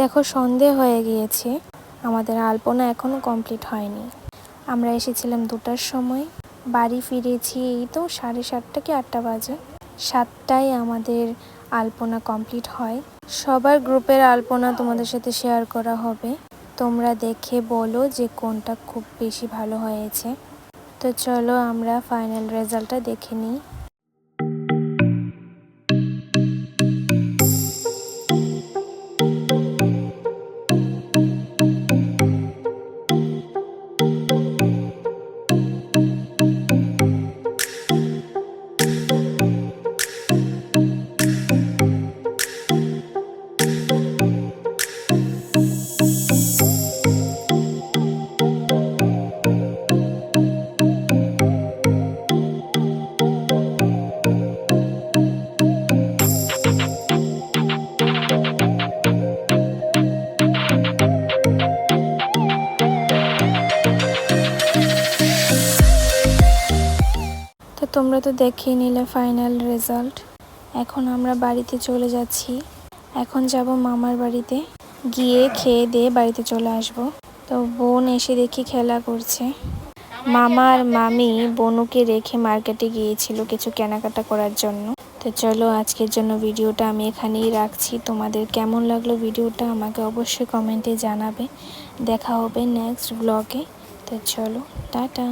দেখো সন্ধে হয়ে গিয়েছে, আমাদের আলপনা এখনও কমপ্লিট হয়নি। আমরা এসেছিলাম 2টার সময়, বাড়ি ফিরেছি এই তো 7:30 কি 8টা বাজে। 7টায় আমাদের আলপনা কমপ্লিট হয়। সবার গ্রুপের আলপনা তোমাদের সাথে শেয়ার করা হবে, তোমরা দেখে বলো যে কোনটা খুব বেশি ভালো হয়েছে। তো চলো আমরা ফাইনাল রেজাল্টটা দেখে নিই। তো তোমরা তো দেখেই নিলে ফাইনাল রেজাল্ট। এখন আমরা বাড়িতে চলে যাচ্ছি। এখন যাব মামার বাড়িতে, গিয়ে খেয়ে দিয়ে বাড়িতে চলে আসব। তো বোন এসে দেখি খেলা করছে। মামা আর মামি বনুকে রেখে মার্কেটে গিয়েছিল কিছু কেনাকাটা করার জন্য। তো চলো আজকের জন্য ভিডিওটা আমি এখানেই রাখছি। তোমাদের কেমন লাগলো ভিডিওটা আমাকে অবশ্যই কমেন্টে জানাবে। দেখা হবে নেক্সট ব্লগে। তো চলো টাটা।